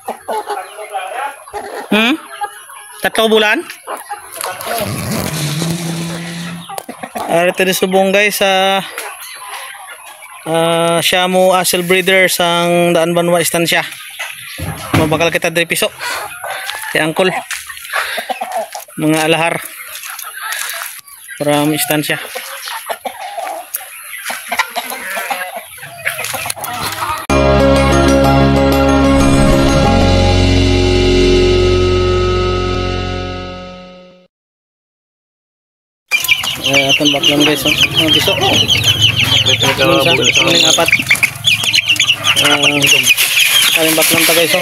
3 bulan? Arito di subong guys sa Shamu Asel Breeders ang Daan Banwa Istansya. Mabakal kita dari piso kay angkol mga alahar from Istansya. Akan baklan guys, mga piso. Muling apat. Aling baklan ta guys.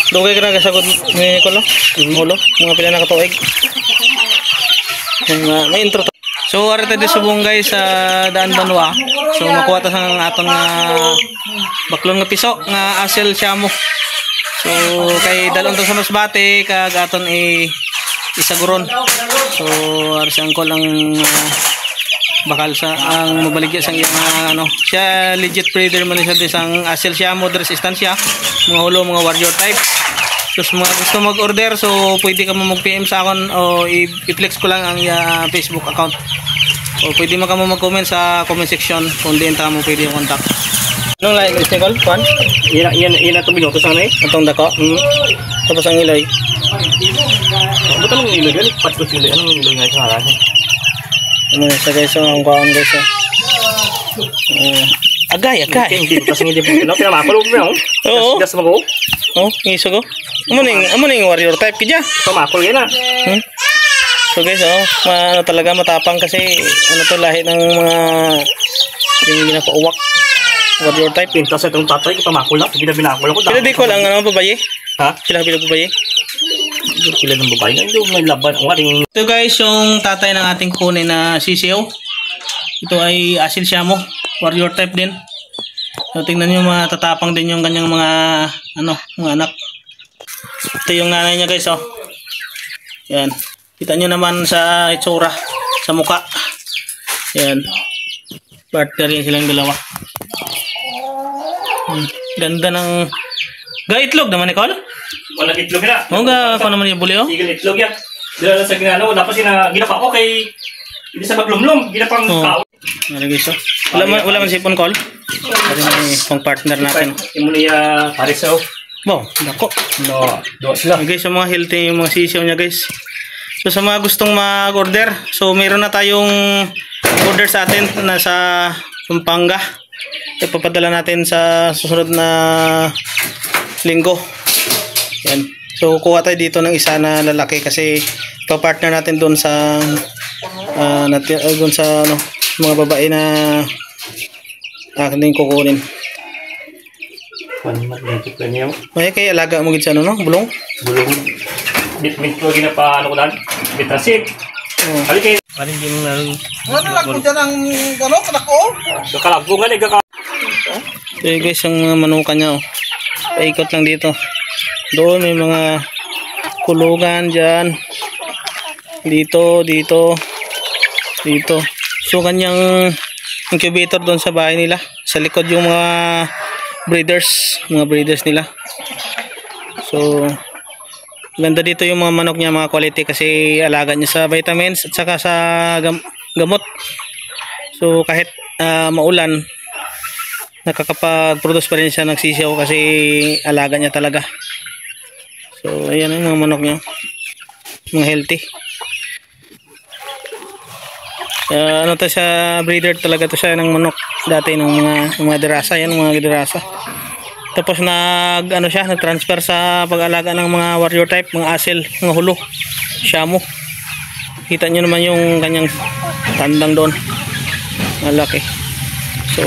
Dugay ka na kasagot ni Kolo. Ulo, mga pila na katuig. May intro to. So ari tayo subong guys sa Daan Banwa. So makuha ta sang atong baklon nga piso nga Asel Shamu. So kay dalon to sa Masbate kag aton isaguron. So ari sang ko lang bakal sa ang mabaligya sang iyang siya legit breeder man siya sang Asel Shamu Dres Istansya, mga hulo, mga warrior type. So mga gusto mag-order, so pwede ka mo mag-PM sa akon o i-flex ko lang ang Facebook account. O pwede mo ka mo mag-comment sa comment section kung di mo pwede yung contact. Anong like guys ni Col? Kwan? Yan na ito minuto sana eh. Itong dako? Tapos ang iloy. Ba't anong iloy yan? Patkot iloy. Anong iloy nga sa haran? Ano sa guys, ang kuhaan guys. Agay. Hindi ko kasi hindi po. Pinamakalo ko ba? Oo. Gas mo ko? Oo, iso ko. Amo ning warrior type kaya. Pamakalo yan ah. So guys, talaga matapang kasi to lahi ng mga yung ginapauwak. Warrior type. Pintas itong tatay, pamakalo lang. Binakol ako. Sila di ko lang, babaye? Ha? Sila babaye? Sila ng babae na ito, may laban. Ito guys, yung tatay ng ating kunin na sisiyo. Ito ay Asel Shamu, warrior type din. So tingnan nyo, matatapang din yung kanyang mga mga anak. Ito yung nanay niya guys, yan. Kita nyo naman sa itsura, sa muka. Yan. Partner yan silang dalawa. Ganda ng itlog naman, Nicole? Walang itlog na. Oo nga, ako naman yung buli, Sige, itlog yan. Dila sa ginano, dapat ginapa ko kay hindi sa maglumlum, ginapang kao. Guys, wala man sipon, Col. Pang partner natin. Imo niya parisaw. Wow, dako. No, do sila. Guys, sa mga healthy yung mga sisiyo niya, guys. So sa mga gustong mag-order, so meron na tayong order sa atin na sa Pampanga. Ipapadala natin sa susunod na linggo. Yan. So kuha tayo dito ng isa na lalaki kasi pa-partner natin doon sa doon sa mga babae na akin kukunin. May kay alaga mo gid sa bulong. Bit ko gina pa ko dan. Bitasik. Ali kay paling din lang ko diyan ang kadako. So kalabungan ka. So guys, ang mga manukan niya paikot lang dito. Doon may mga kulungan dyan. Dito. So kanyang incubator doon sa bahay nila. Sa likod yung mga breeders nila. So ganda dito yung mga manok niya, mga quality kasi alaga niya sa vitamins at saka sa gamot. So kahit maulan, nakakapag-produce pa rin siya ng sisiyo kasi alaga niya talaga. So ayan ang mga manok niya, mga healthy. To sa breeder talaga to siya ng manok dati ng mga dirasa, yan mga dirasa. Tapos nag-transfer sa pag-alaga ng mga warrior type, mga Asel, mga hulo, Shamu. Kita nyo naman yung kanyang tandang doon, malaki. So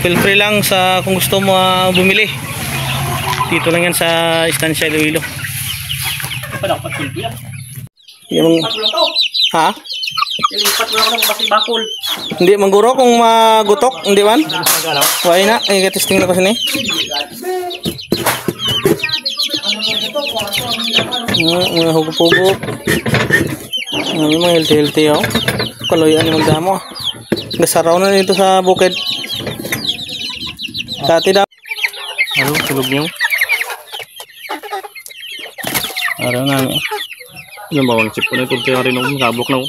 feel free lang sa kung gusto mo bumili. Dito lang yan sa Istansya Iloilo. Yung ha? Ilipat mo ako ng bakul. Hindi mangguro kung magutok, hindi man. Why na? Testing na ko sini. Mga hugupugop. Mga healthy Kaloyan yung magdamo. Gasaraw na dito sa bukid. Dati daw. Tulog niyo. Araw namin. Yung bawang chip ko na ito. Kaya rin ako kabok na.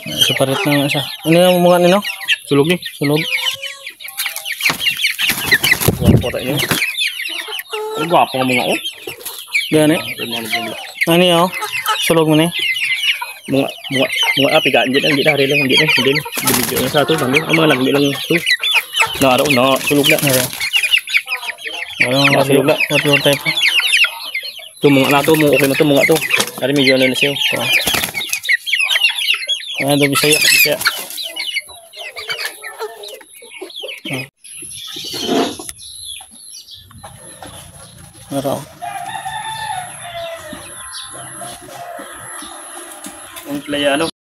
Isa pa rin ng isa. Ano yung mga nino? Sulog ni. Sulog. Gwapo tayo niya. Ang gwapo nga mga oh. Gani. Ano yun? Sulog mo na Mga api ka. Hindi na hari lang. Hindi na. Bibigyan na sa ito. Ang mga lagmi lang ito. Na araw na. Sulog na. Sulog na. What your type? Ito mga na ito. Okay na ito mga ito. Ari medyo ano na siya. Ano Bisaya? Bisaya. Araw. Ang playa ano.